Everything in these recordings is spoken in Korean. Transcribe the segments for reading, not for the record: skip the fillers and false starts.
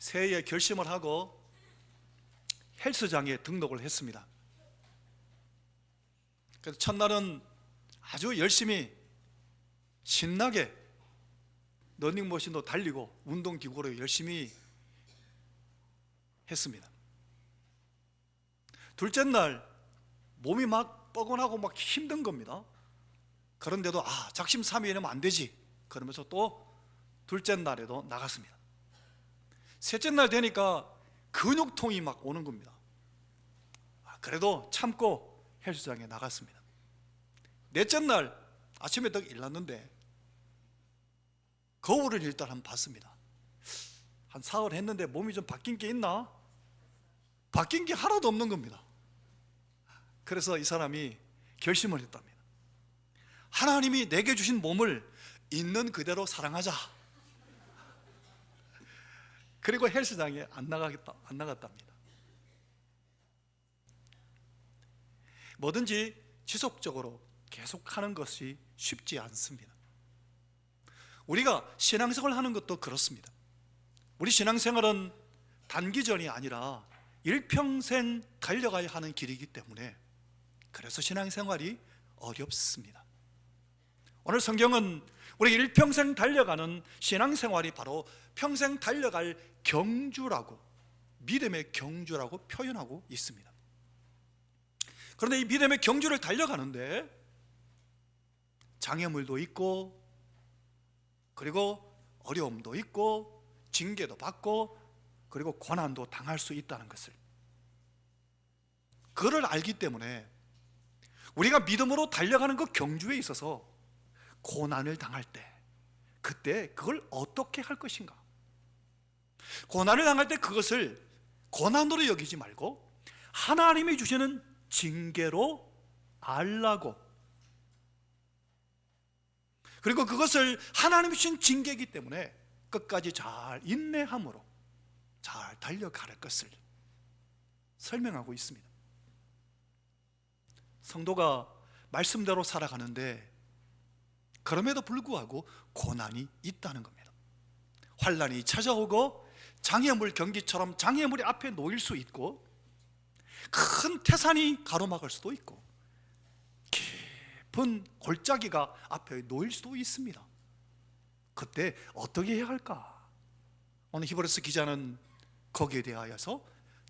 새해에 결심을 하고 헬스장에 등록을 했습니다. 그래서 첫날은 아주 열심히 신나게 러닝머신도 달리고 운동기구로 열심히 했습니다. 둘째 날 몸이 막 뻐근하고 막 힘든 겁니다. 그런데도 작심삼일하면 안 되지 그러면서 또 둘째 날에도 나갔습니다. 셋째 날 되니까 근육통이 막 오는 겁니다. 그래도 참고 헬스장에 나갔습니다. 넷째 날 아침에 딱 일어났는데 거울을 일단 한번 봤습니다. 한 사흘 했는데 몸이 좀 바뀐 게 있나? 바뀐 게 하나도 없는 겁니다. 그래서 이 사람이 결심을 했답니다. 하나님이 내게 주신 몸을 있는 그대로 사랑하자. 그리고 헬스장에 안 나갔답니다. 뭐든지 지속적으로 계속하는 것이 쉽지 않습니다. 우리가 신앙생활을 하는 것도 그렇습니다. 우리 신앙생활은 단기전이 아니라 일평생 달려가야 하는 길이기 때문에 그래서 신앙생활이 어렵습니다. 오늘 성경은 우리 일평생 달려가는 신앙생활이 바로 평생 달려갈 경주라고, 믿음의 경주라고 표현하고 있습니다. 그런데 이 믿음의 경주를 달려가는데 장애물도 있고, 그리고 어려움도 있고, 징계도 받고, 그리고 고난도 당할 수 있다는 것을, 그걸 알기 때문에 우리가 믿음으로 달려가는 그 경주에 있어서 고난을 당할 때, 그때 그걸 어떻게 할 것인가? 고난을 당할 때 그것을 고난으로 여기지 말고 하나님이 주시는 징계로 알라고, 그리고 그것을 하나님이 주신 징계이기 때문에 끝까지 잘 인내함으로 잘 달려갈 것을 설명하고 있습니다. 성도가 말씀대로 살아가는데 그럼에도 불구하고 고난이 있다는 겁니다. 환난이 찾아오고 장애물 경기처럼 장애물이 앞에 놓일 수 있고, 큰 태산이 가로막을 수도 있고, 깊은 골짜기가 앞에 놓일 수도 있습니다. 그때 어떻게 해야 할까? 오늘 히브리서 기자는 거기에 대하여서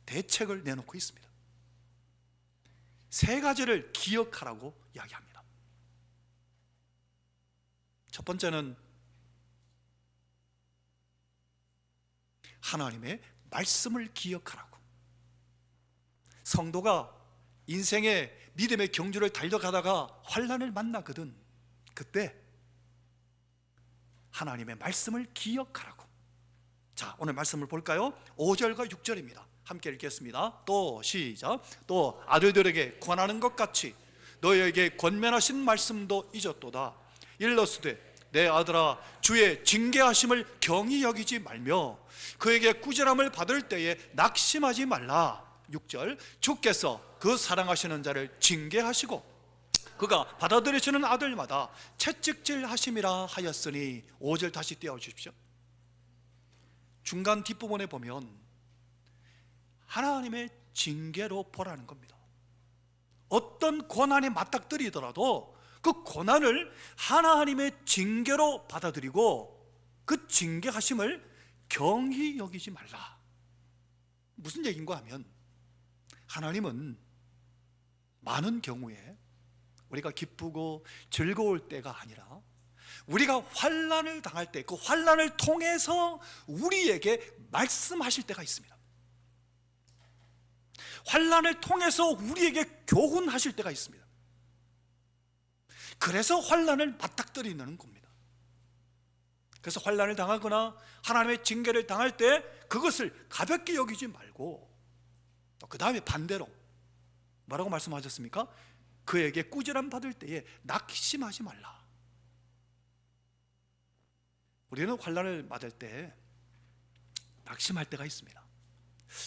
대책을 내놓고 있습니다. 세 가지를 기억하라고 이야기합니다. 첫 번째는 하나님의 말씀을 기억하라고. 성도가 인생의 믿음의 경주를 달려가다가 환난을 만나거든, 그때 하나님의 말씀을 기억하라고. 자, 오늘 말씀을 볼까요? 5절과 6절입니다. 함께 읽겠습니다. 또 시작. 또 아들들에게 권하는 것 같이 너희에게 권면하신 말씀도 잊었도다. 일러스되 내 아들아, 주의 징계하심을 경히 여기지 말며 그에게 꾸지람을 받을 때에 낙심하지 말라. 6절. 주께서 그 사랑하시는 자를 징계하시고 그가 받아들이시는 아들마다 채찍질 하심이라 하였으니. 5절 다시 띄워주십시오. 중간 뒷부분에 보면 하나님의 징계로 보라는 겁니다. 어떤 고난에 맞닥뜨리더라도 그 고난을 하나님의 징계로 받아들이고 그 징계하심을 경히 여기지 말라. 무슨 얘기인가 하면, 하나님은 많은 경우에 우리가 기쁘고 즐거울 때가 아니라 우리가 환난을 당할 때, 그 환난을 통해서 우리에게 말씀하실 때가 있습니다. 환난을 통해서 우리에게 교훈하실 때가 있습니다. 그래서 환난을 맞닥뜨리는 겁니다. 그래서 환난을 당하거나 하나님의 징계를 당할 때 그것을 가볍게 여기지 말고, 또 그 다음에 반대로 뭐라고 말씀하셨습니까? 그에게 꾸지람 받을 때에 낙심하지 말라. 우리는 환난을 맞을 때 낙심할 때가 있습니다.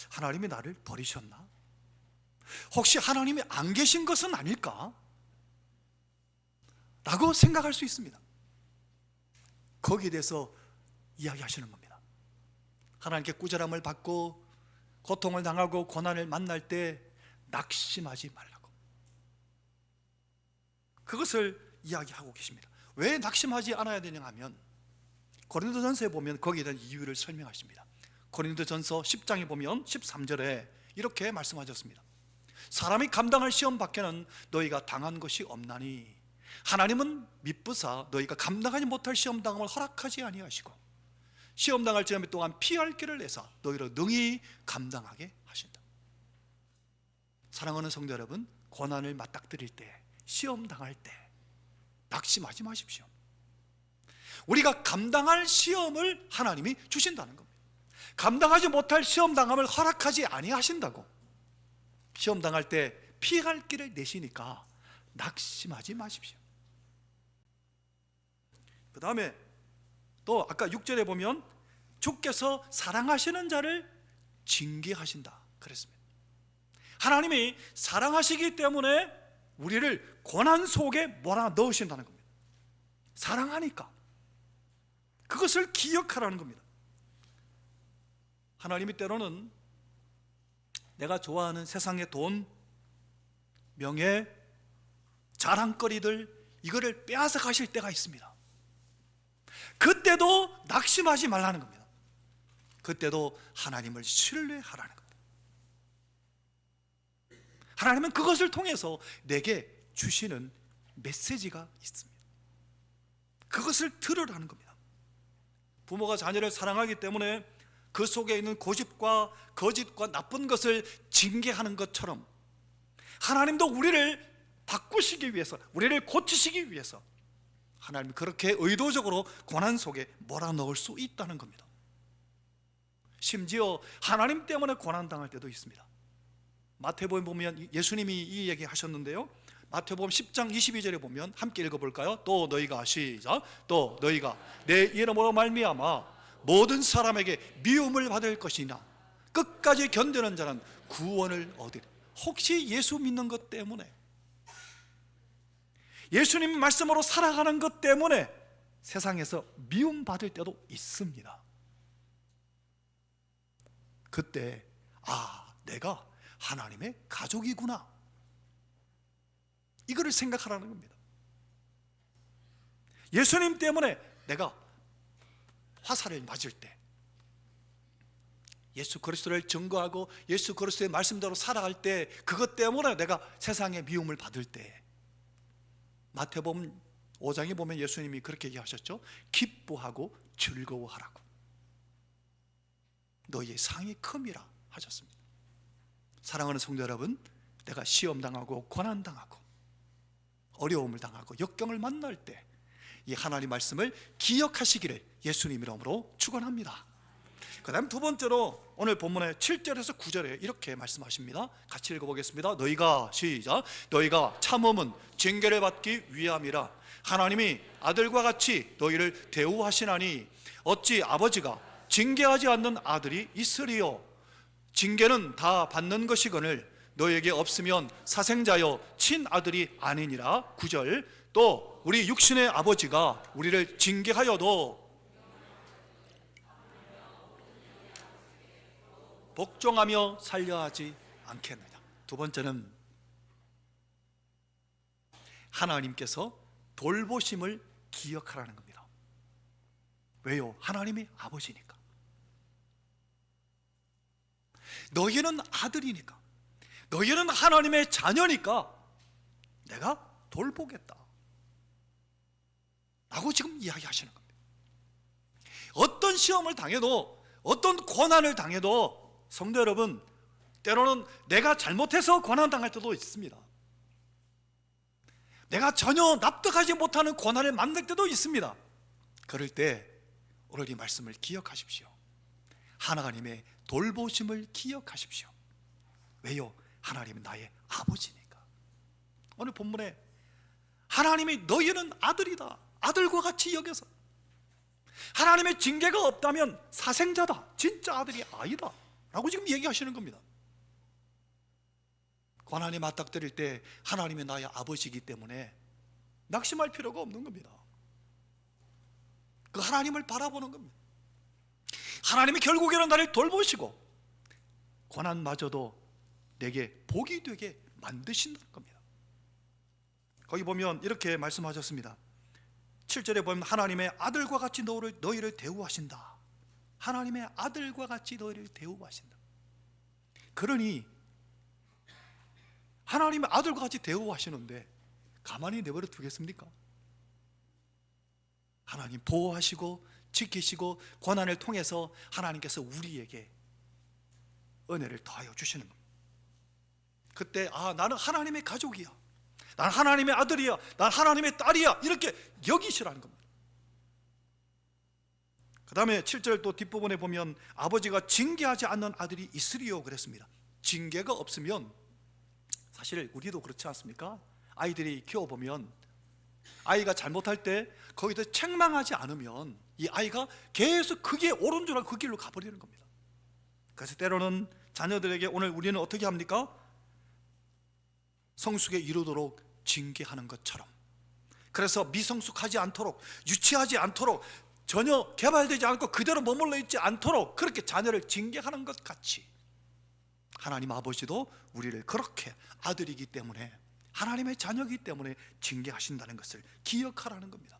하나님이 나를 버리셨나? 혹시 하나님이 안 계신 것은 아닐까? 라고 생각할 수 있습니다. 거기에 대해서 이야기하시는 겁니다. 하나님께 꾸지람을 받고 고통을 당하고 고난을 만날 때 낙심하지 말라고, 그것을 이야기하고 계십니다. 왜 낙심하지 않아야 되냐 하면 고린도전서에 보면 거기에 대한 이유를 설명하십니다. 고린도전서 10장에 보면 13절에 이렇게 말씀하셨습니다. 사람이 감당할 시험 밖에는 너희가 당한 것이 없나니 하나님은 미쁘사 너희가 감당하지 못할 시험 당함을 허락하지 아니하시고 시험 당할 지점에 또한 피할 길을 내사 너희를 능히 감당하게 하신다. 사랑하는 성도 여러분, 고난을 맞닥뜨릴 때, 시험 당할 때 낙심하지 마십시오. 우리가 감당할 시험을 하나님이 주신다는 겁니다. 감당하지 못할 시험 당함을 허락하지 아니하신다고. 시험 당할 때 피할 길을 내시니까 낙심하지 마십시오. 그 다음에 또 아까 6절에 보면 주께서 사랑하시는 자를 징계하신다 그랬습니다. 하나님이 사랑하시기 때문에 우리를 고난 속에 몰아넣으신다는 겁니다. 사랑하니까 그것을 기억하라는 겁니다. 하나님이 때로는 내가 좋아하는 세상의 돈, 명예, 자랑거리들 이거를 빼앗아 가실 때가 있습니다. 그때도 낙심하지 말라는 겁니다. 그때도 하나님을 신뢰하라는 겁니다. 하나님은 그것을 통해서 내게 주시는 메시지가 있습니다. 그것을 들으라는 겁니다. 부모가 자녀를 사랑하기 때문에 그 속에 있는 고집과 거짓과 나쁜 것을 징계하는 것처럼 하나님도 우리를 바꾸시기 위해서, 우리를 고치시기 위해서 하나님이 그렇게 의도적으로 고난 속에 몰아넣을 수 있다는 겁니다. 심지어 하나님 때문에 고난당할 때도 있습니다. 마태복음 보면 예수님이 이 얘기 하셨는데요, 마태복음 10장 22절에 보면 함께 읽어볼까요? 또 너희가 시작, 또 너희가 내 이름으로 말미암아 모든 사람에게 미움을 받을 것이나 끝까지 견디는 자는 구원을 얻으리. 혹시 예수 믿는 것 때문에, 예수님 말씀으로 살아가는 것 때문에 세상에서 미움받을 때도 있습니다. 그때 내가 하나님의 가족이구나, 이거를 생각하라는 겁니다. 예수님 때문에 내가 화살을 맞을 때, 예수 그리스도를 증거하고 예수 그리스도의 말씀대로 살아갈 때, 그것 때문에 내가 세상의 미움을 받을 때, 마태복음 5장에 보면 예수님이 그렇게 얘기하셨죠. 기뻐하고 즐거워하라고. 너희의 상이 큼이라 하셨습니다. 사랑하는 성도 여러분, 내가 시험당하고 고난당하고 어려움을 당하고 역경을 만날 때 이 하나님 말씀을 기억하시기를 예수님 이름으로 축원합니다. 그 다음 두 번째로 오늘 본문의 7절에서 9절에 이렇게 말씀하십니다. 같이 읽어보겠습니다. 너희가 시작, 너희가 참음은 징계를 받기 위함이라 하나님이 아들과 같이 너희를 대우하시나니 어찌 아버지가 징계하지 않는 아들이 있으리요. 징계는 다 받는 것이거늘 너희에게 없으면 사생자여 친아들이 아니니라. 9절, 또 우리 육신의 아버지가 우리를 징계하여도 복종하며 살려하지 않겠느냐. 두 번째는 하나님께서 돌보심을 기억하라는 겁니다. 왜요? 하나님이 아버지니까. 너희는 아들이니까, 너희는 하나님의 자녀니까 내가 돌보겠다 라고 지금 이야기하시는 겁니다. 어떤 시험을 당해도, 어떤 고난을 당해도 성도 여러분, 때로는 내가 잘못해서 고난당할 때도 있습니다. 내가 전혀 납득하지 못하는 고난을 만날 때도 있습니다. 그럴 때 오늘 이 말씀을 기억하십시오. 하나님의 돌보심을 기억하십시오. 왜요? 하나님은 나의 아버지니까. 오늘 본문에 하나님이 너희는 아들이다, 아들과 같이 여겨서, 하나님의 징계가 없다면 사생자다, 진짜 아들이 아니다 라고 지금 얘기하시는 겁니다. 고난이 맞닥뜨릴 때 하나님이 나의 아버지이기 때문에 낙심할 필요가 없는 겁니다. 그 하나님을 바라보는 겁니다. 하나님이 결국에는 나를 돌보시고 고난마저도 내게 복이 되게 만드신다는 겁니다. 거기 보면 이렇게 말씀하셨습니다. 7절에 보면 하나님의 아들과 같이 너희를 대우하신다. 하나님의 아들과 같이 너희를 대우하신다. 그러니 하나님의 아들과 같이 대우하시는데 가만히 내버려 두겠습니까? 하나님 보호하시고 지키시고 고난을 통해서 하나님께서 우리에게 은혜를 더하여 주시는 겁니다. 그때 나는 하나님의 가족이야, 난 하나님의 아들이야, 난 하나님의 딸이야, 이렇게 여기시라는 겁니다. 그 다음에 7절 또 뒷부분에 보면 아버지가 징계하지 않는 아들이 있으리요 그랬습니다. 징계가 없으면, 사실 우리도 그렇지 않습니까? 아이들이 키워보면 아이가 잘못할 때 거기서 책망하지 않으면 이 아이가 계속 그게 옳은 줄 알고 그 길로 가버리는 겁니다. 그래서 때로는 자녀들에게 오늘 우리는 어떻게 합니까? 성숙에 이르도록 징계하는 것처럼, 그래서 미성숙하지 않도록, 유치하지 않도록, 전혀 개발되지 않고 그대로 머물러 있지 않도록 그렇게 자녀를 징계하는 것 같이 하나님 아버지도 우리를 그렇게 아들이기 때문에, 하나님의 자녀이기 때문에 징계하신다는 것을 기억하라는 겁니다.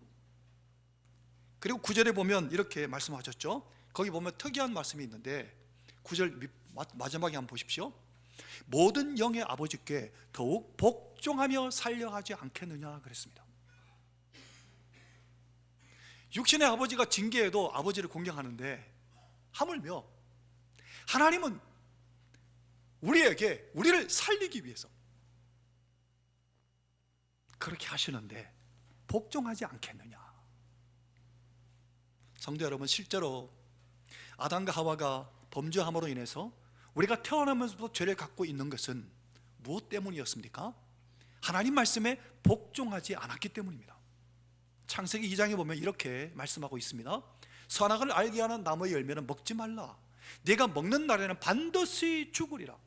그리고 9절에 보면 이렇게 말씀하셨죠. 거기 보면 특이한 말씀이 있는데 9절 마지막에 한번 보십시오. 모든 영의 아버지께 더욱 복종하며 살려하지 않겠느냐 그랬습니다. 육신의 아버지가 징계해도 아버지를 공경하는데 하물며 하나님은 우리를 살리기 위해서 그렇게 하시는데 복종하지 않겠느냐. 성도 여러분, 실제로 아담과 하와가 범죄함으로 인해서 우리가 태어나면서부터 죄를 갖고 있는 것은 무엇 때문이었습니까? 하나님 말씀에 복종하지 않았기 때문입니다. 창세기 2장에 보면 이렇게 말씀하고 있습니다. 선악을 알게 하는 나무의 열매는 먹지 말라. 네가 먹는 날에는 반드시 죽으리라.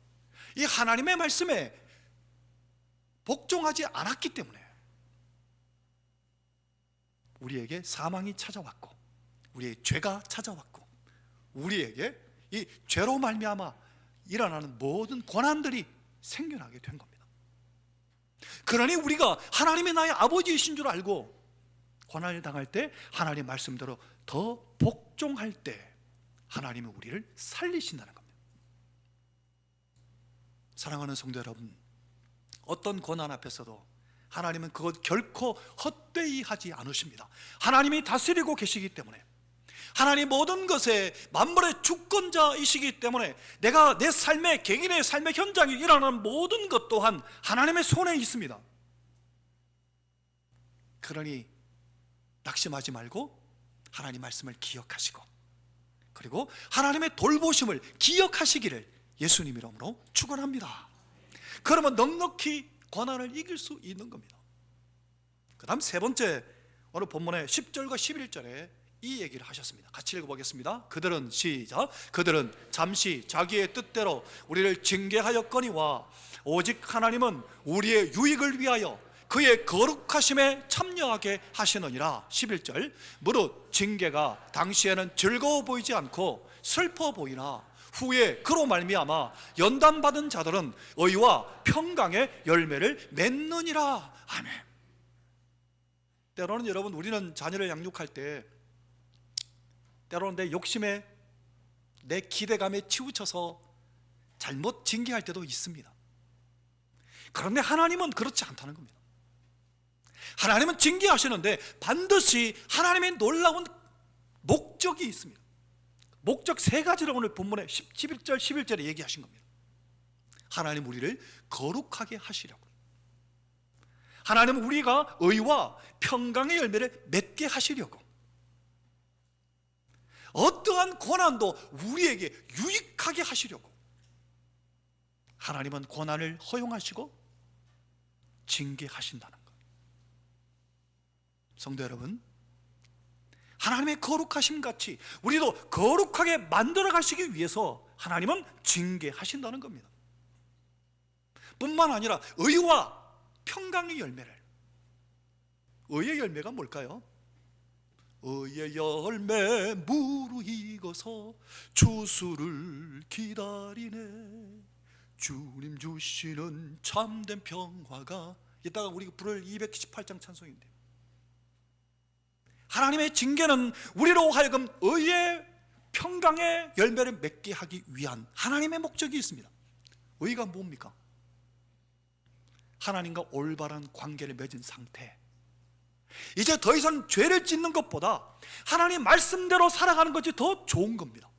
이 하나님의 말씀에 복종하지 않았기 때문에 우리에게 사망이 찾아왔고, 우리의 죄가 찾아왔고, 우리에게 이 죄로 말미암아 일어나는 모든 고난들이 생겨나게 된 겁니다. 그러니 우리가 하나님이 나의 아버지이신 줄 알고 고난을 당할 때 하나님 말씀대로 더 복종할 때 하나님은 우리를 살리신다는 겁니다. 사랑하는 성도 여러분, 어떤 고난 앞에서도 하나님은 그것 결코 헛되이 하지 않으십니다. 하나님이 다스리고 계시기 때문에, 하나님 모든 것에 만물의 주권자이시기 때문에 내가 내 삶의, 개인의 삶의 현장에 일어나는 모든 것 또한 하나님의 손에 있습니다. 그러니 낙심하지 말고 하나님 말씀을 기억하시고, 그리고 하나님의 돌보심을 기억하시기를 예수님 이름으로 축원합니다. 그러면 넉넉히 고난을 이길 수 있는 겁니다. 그 다음 세 번째, 오늘 본문의 10절과 11절에 이 얘기를 하셨습니다. 같이 읽어보겠습니다. 그들은 시작. 그들은 잠시 자기의 뜻대로 우리를 징계하였거니와 오직 하나님은 우리의 유익을 위하여 그의 거룩하심에 참여하게 하시느니라. 11절. 무릇 징계가 당시에는 즐거워 보이지 않고 슬퍼 보이나 후에 그로 말미암아 연단받은 자들은 의와 평강의 열매를 맺느니라. 아멘. 때로는 여러분, 우리는 자녀를 양육할 때 때로는 내 욕심에, 내 기대감에 치우쳐서 잘못 징계할 때도 있습니다. 그런데 하나님은 그렇지 않다는 겁니다. 하나님은 징계하시는데 반드시 하나님의 놀라운 목적이 있습니다. 목적 세 가지를 오늘 본문에 11절 11절에 얘기하신 겁니다. 하나님 우리를 거룩하게 하시려고, 하나님은 우리가 의와 평강의 열매를 맺게 하시려고, 어떠한 고난도 우리에게 유익하게 하시려고 하나님은 고난을 허용하시고 징계하신다는 것. 성도 여러분, 하나님의 거룩하심 같이 우리도 거룩하게 만들어 가시기 위해서 하나님은 징계하신다는 겁니다. 뿐만 아니라 의와 평강의 열매를, 의의 열매가 뭘까요? 의의 열매 무르익어서 주수를 기다리네. 주님 주시는 참된 평화가, 이따가 우리가 부를 218장 찬송인데, 하나님의 징계는 우리로 하여금 의의 평강의 열매를 맺게 하기 위한 하나님의 목적이 있습니다. 의가 뭡니까? 하나님과 올바른 관계를 맺은 상태, 이제 더 이상 죄를 짓는 것보다 하나님 말씀대로 살아가는 것이 더 좋은 겁니다.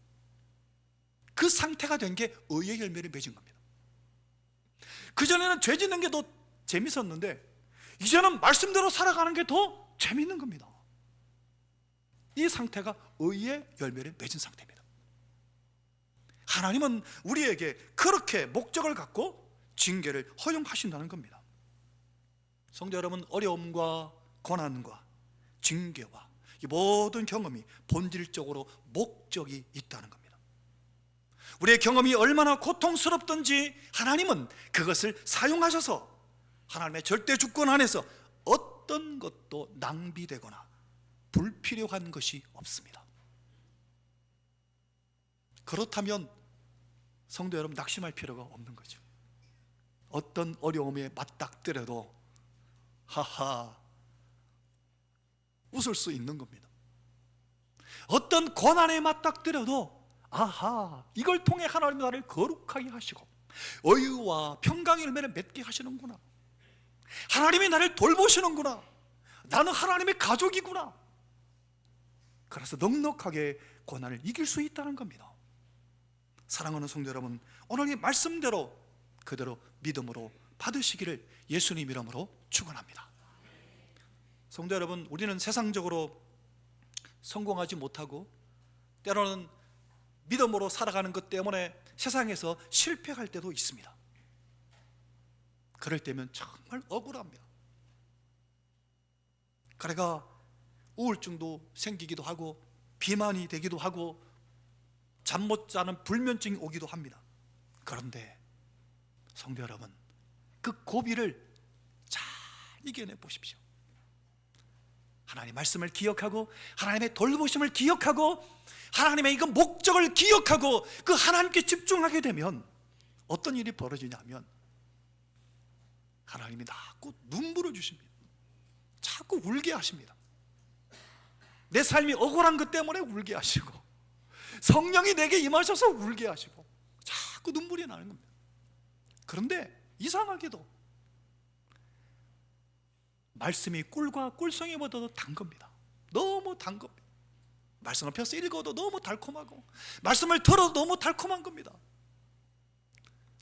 그 상태가 된 게 의의 열매를 맺은 겁니다. 그전에는 죄 짓는 게 더 재밌었는데 이제는 말씀대로 살아가는 게 더 재밌는 겁니다. 이 상태가 의의 열매를 맺은 상태입니다. 하나님은 우리에게 그렇게 목적을 갖고 징계를 허용하신다는 겁니다. 성도 여러분, 어려움과 고난과 징계와 이 모든 경험이 본질적으로 목적이 있다는 겁니다. 우리의 경험이 얼마나 고통스럽든지 하나님은 그것을 사용하셔서 하나님의 절대 주권 안에서 어떤 것도 낭비되거나 불필요한 것이 없습니다. 그렇다면 성도 여러분, 낙심할 필요가 없는 거죠. 어떤 어려움에 맞닥뜨려도 하하 웃을 수 있는 겁니다. 어떤 고난에 맞닥뜨려도 아하, 이걸 통해 하나님이 나를 거룩하게 하시고 의와 평강의 열매를 맺게 하시는구나, 하나님이 나를 돌보시는구나, 나는 하나님의 가족이구나, 그래서 넉넉하게 고난을 이길 수 있다는 겁니다. 사랑하는 성도 여러분, 오늘 이 말씀대로 그대로 믿음으로 받으시기를 예수님 이름으로 축원합니다. 성도 여러분, 우리는 세상적으로 성공하지 못하고 때로는 믿음으로 살아가는 것 때문에 세상에서 실패할 때도 있습니다. 그럴 때면 정말 억울합니다. 그래가 우울증도 생기기도 하고 비만이 되기도 하고 잠 못 자는 불면증이 오기도 합니다. 그런데 성도 여러분, 그 고비를 잘 이겨내 보십시오. 하나님의 말씀을 기억하고 하나님의 돌보심을 기억하고 하나님의 이거 목적을 기억하고 그 하나님께 집중하게 되면 어떤 일이 벌어지냐면 하나님이 자꾸 눈물을 주십니다. 자꾸 울게 하십니다. 내 삶이 억울한 것 때문에 울게 하시고 성령이 내게 임하셔서 울게 하시고 자꾸 눈물이 나는 겁니다. 그런데 이상하게도 말씀이 꿀과 꿀송이보다도 단 겁니다. 너무 단 겁니다. 말씀을 펴서 읽어도 너무 달콤하고 말씀을 들어도 너무 달콤한 겁니다.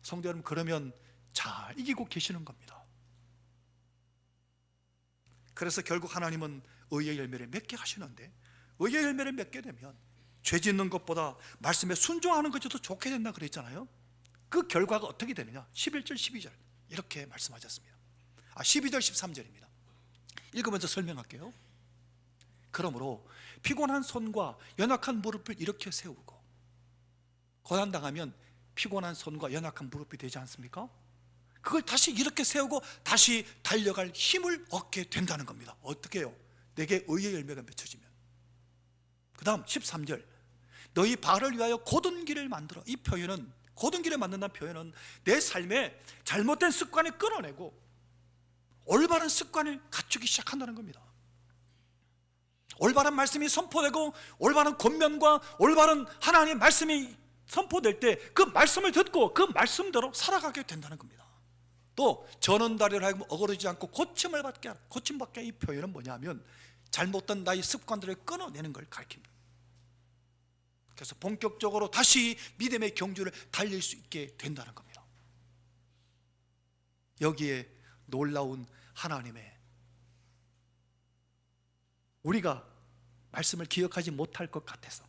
성도 여러분, 그러면 잘 이기고 계시는 겁니다. 그래서 결국 하나님은 의의 열매를 맺게 하시는데, 의의 열매를 맺게 되면 죄 짓는 것보다 말씀에 순종하는 것이 더 좋게 된다 그랬잖아요. 그 결과가 어떻게 되느냐, 11절 12절 이렇게 말씀하셨습니다. 12절 13절입니다 읽으면서 설명할게요. 그러므로 피곤한 손과 연약한 무릎을 이렇게 세우고, 고난당하면 피곤한 손과 연약한 무릎이 되지 않습니까? 그걸 다시 이렇게 세우고 다시 달려갈 힘을 얻게 된다는 겁니다. 어떻게 해요? 내게 의의 열매가 맺혀지면. 그 다음 13절, 너희 발을 위하여 곧은 길을 만들어. 이 표현은, 곧은 길을 만든다는 표현은 내 삶에 잘못된 습관을 끊어내고 올바른 습관을 갖추기 시작한다는 겁니다. 올바른 말씀이 선포되고 올바른 권면과 올바른 하나님의 말씀이 선포될 때 그 말씀을 듣고 그 말씀대로 살아가게 된다는 겁니다. 또 저는 다리를 하여금 어그러지지 않고 고침을 받게 하라. 고침받게, 이 표현은 뭐냐면 잘못된 나의 습관들을 끊어내는 걸 가리킵니다. 그래서 본격적으로 다시 믿음의 경주를 달릴 수 있게 된다는 겁니다. 여기에 놀라운 하나님의, 우리가 말씀을 기억하지 못할 것 같아서,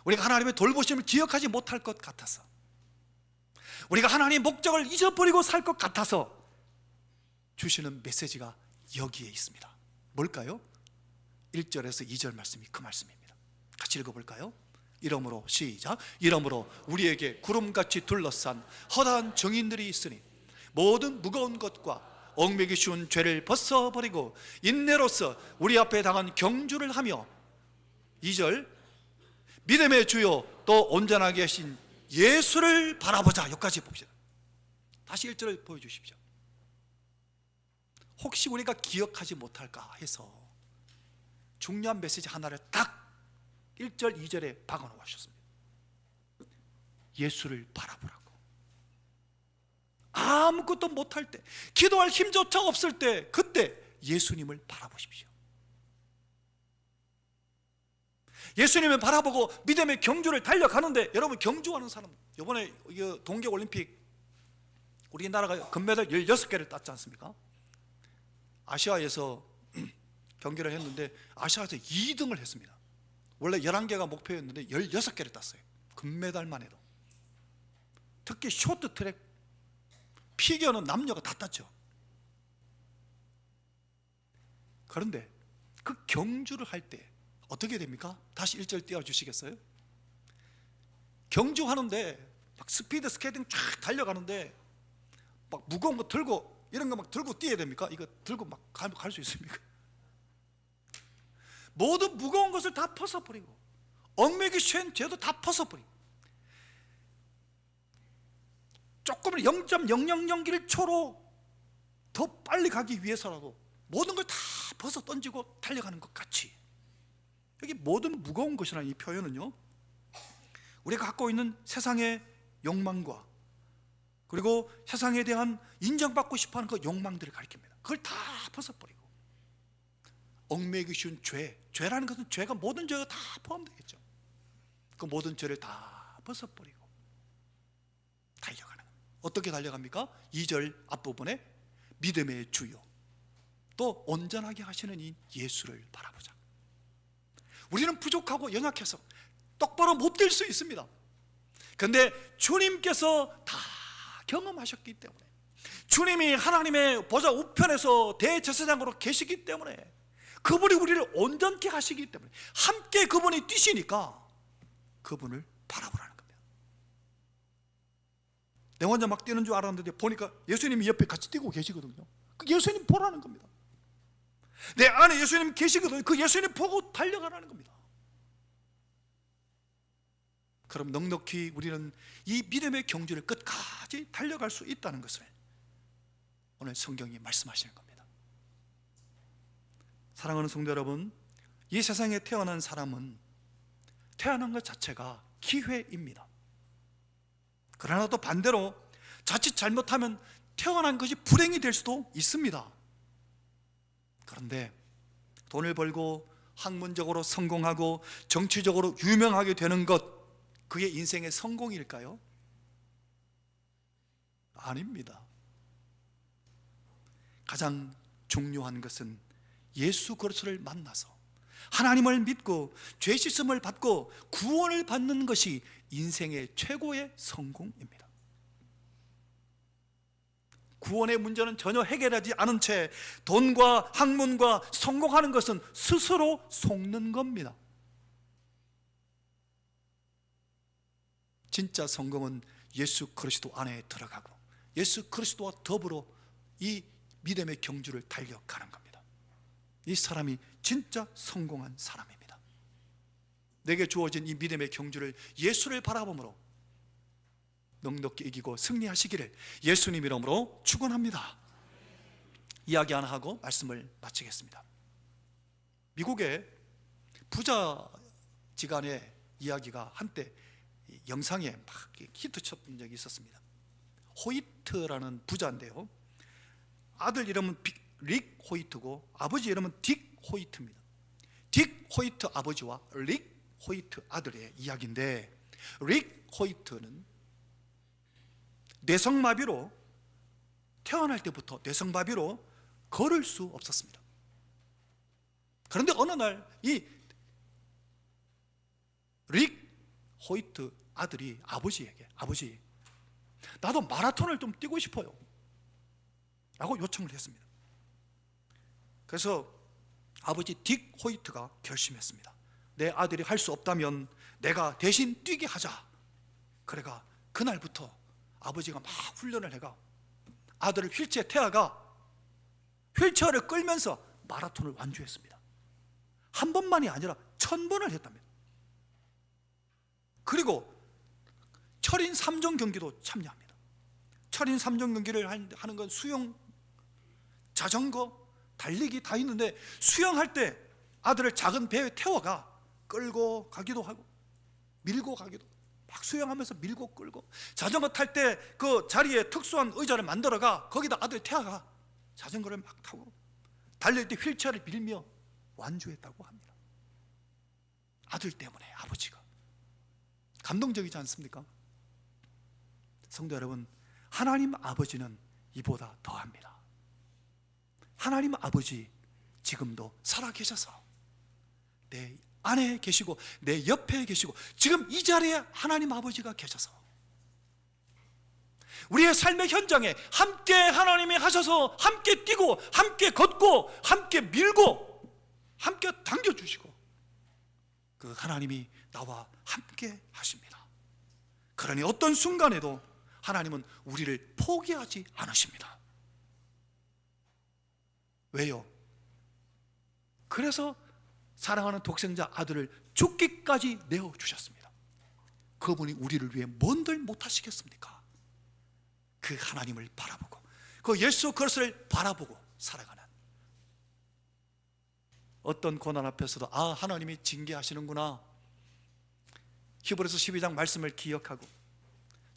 우리가 하나님의 돌보심을 기억하지 못할 것 같아서, 우리가 하나님의 목적을 잊어버리고 살 것 같아서 주시는 메시지가 여기에 있습니다. 뭘까요? 1절에서 2절 말씀이 그 말씀입니다. 같이 읽어볼까요? 이러므로, 시작. 이러므로 우리에게 구름같이 둘러싼 허다한 증인들이 있으니 모든 무거운 것과 얽매기 쉬운 죄를 벗어버리고 인내로서 우리 앞에 당한 경주를 하며 2절 믿음의 주요 또 온전하게 하신 예수를 바라보자. 여기까지 봅시다. 다시 1절을 보여주십시오. 혹시 우리가 기억하지 못할까 해서 중요한 메시지 하나를 딱 1절 2절에 박아놓으셨습니다. 예수를 바라보라고. 아무것도 못할 때, 기도할 힘조차 없을 때, 그때 예수님을 바라보십시오. 예수님을 바라보고 믿음의 경주를 달려가는데, 여러분 경주하는 사람, 이번에 동계올림픽 우리나라가 금메달 16개를 땄지 않습니까? 아시아에서 경기를 했는데 아시아에서 2등을 했습니다. 원래 11개가 목표였는데 16개를 땄어요. 금메달만 해도. 특히 쇼트트랙, 피겨는 남녀가 다 땄죠. 그런데 그 경주를 할 때 어떻게 됩니까? 다시 1절 띄워주시겠어요? 경주하는데 막 스피드 스케이팅 쫙 달려가는데 막 무거운 거 들고, 이런 거 막 들고 뛰어야 됩니까? 이거 들고 막 갈 수 있습니까? 모든 무거운 것을 다 벗어버리고 얽매기 쉬운 죄도 다 벗어버리고 조금 0.000길 초로 더 빨리 가기 위해서라도 모든 걸 다 벗어 던지고 달려가는 것 같이, 여기 모든 무거운 것이라는 이 표현은요, 우리가 갖고 있는 세상의 욕망과 그리고 세상에 대한 인정받고 싶어하는 그 욕망들을 가리킵니다. 그걸 다 벗어버리고 얽매기 쉬운 죄라는 것은 죄가 모든 죄가 다 포함되겠죠. 그 모든 죄를 다 벗어버리고 달려가는 겁니다. 어떻게 달려갑니까? 2절 앞부분에 믿음의 주요 또 온전하게 하시는 이 예수를 바라보자. 우리는 부족하고 연약해서 똑바로 못 뛸 수 있습니다. 그런데 주님께서 다 경험하셨기 때문에, 주님이 하나님의 보좌 우편에서 대제사장으로 계시기 때문에, 그분이 우리를 온전케 하시기 때문에 함께 그분이 뛰시니까 그분을 바라보라는 겁니다. 내 혼자 막 뛰는 줄 알았는데 보니까 예수님이 옆에 같이 뛰고 계시거든요. 그 예수님 보라는 겁니다. 내 안에 예수님 계시거든요. 그 예수님 보고 달려가라는 겁니다. 그럼 넉넉히 우리는 이 믿음의 경주를 끝까지 달려갈 수 있다는 것을 오늘 성경이 말씀하시는 겁니다. 사랑하는 성도 여러분, 이 세상에 태어난 사람은 태어난 것 자체가 기회입니다. 그러나 또 반대로 자칫 잘못하면 태어난 것이 불행이 될 수도 있습니다. 그런데 돈을 벌고 학문적으로 성공하고 정치적으로 유명하게 되는 것, 그게 인생의 성공일까요? 아닙니다. 가장 중요한 것은 예수 그리스도를 만나서 하나님을 믿고 죄 씻음을 받고 구원을 받는 것이 인생의 최고의 성공입니다. 구원의 문제는 전혀 해결하지 않은 채 돈과 학문과 성공하는 것은 스스로 속는 겁니다. 진짜 성공은 예수 그리스도 안에 들어가고 예수 그리스도와 더불어 이 믿음의 경주를 달려가는 겁니다. 이 사람이 진짜 성공한 사람입니다. 내게 주어진 이 믿음의 경주를 예수를 바라보므로 넉넉히 이기고 승리하시기를 예수님 이름으로 축원합니다. 이야기 하나 하고 말씀을 마치겠습니다. 미국의 부자지간의 이야기가 한때 영상에 막 히트쳤던 적이 있었습니다. 호이트라는 부자인데요, 아들 이름은 릭 호이트고 아버지 이름은 딕 호이트입니다. 딕 호이트 아버지와 릭 호이트 아들의 이야기인데, 릭 호이트는 뇌성마비로 태어날 때부터 뇌성마비로 걸을 수 없었습니다. 그런데 어느 날 이 릭 호이트 아들이 아버지에게, 아버지, 나도 마라톤을 좀 뛰고 싶어요 라고 요청을 했습니다. 그래서 아버지 딕 호이트가 결심했습니다. 내 아들이 할 수 없다면 내가 대신 뛰게 하자. 그래가 그날부터 아버지가 막 훈련을 해가 아들을 휠체어 태워가 휠체어를 끌면서 마라톤을 완주했습니다. 한 번만이 아니라 1000번을 했답니다. 그리고 철인 3종 경기도 참여합니다. 철인 3종 경기를 하는 건 수영, 자전거, 달리기 다 있는데, 수영할 때 아들을 작은 배에 태워가 끌고 가기도 하고 밀고 가기도, 막 수영하면서 밀고 끌고, 자전거 탈 때 그 자리에 특수한 의자를 만들어가 거기다 아들 태워가 자전거를 막 타고, 달릴 때 휠체어를 밀며 완주했다고 합니다. 아들 때문에. 아버지가 감동적이지 않습니까? 성도 여러분, 하나님 아버지는 이보다 더합니다. 하나님 아버지 지금도 살아계셔서 내 안에 계시고 내 옆에 계시고 지금 이 자리에 하나님 아버지가 계셔서 우리의 삶의 현장에 함께 하나님이 하셔서 함께 뛰고 함께 걷고 함께 밀고 함께 당겨주시고, 그 하나님이 나와 함께 하십니다. 그러니 어떤 순간에도 하나님은 우리를 포기하지 않으십니다. 왜요? 그래서 사랑하는 독생자 아들을 죽기까지 내어주셨습니다. 그분이 우리를 위해 뭔들 못하시겠습니까? 그 하나님을 바라보고 그 예수 그리스도를 바라보고 살아가는, 어떤 고난 앞에서도 아, 하나님이 징계하시는구나, 히브리서 12장 말씀을 기억하고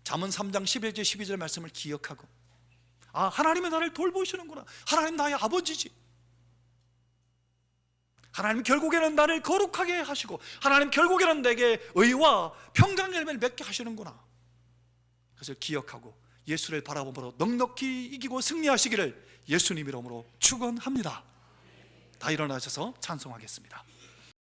잠언 3장 11절 12절 말씀을 기억하고, 아, 하나님이 나를 돌보시는구나, 하나님 나의 아버지지, 하나님 결국에는 나를 거룩하게 하시고 하나님 결국에는 내게 의와 평강 열매를 맺게 하시는구나, 그것을 기억하고 예수를 바라보므로 넉넉히 이기고 승리하시기를 예수님 이름으로 축원합니다. 다 일어나셔서 찬송하겠습니다.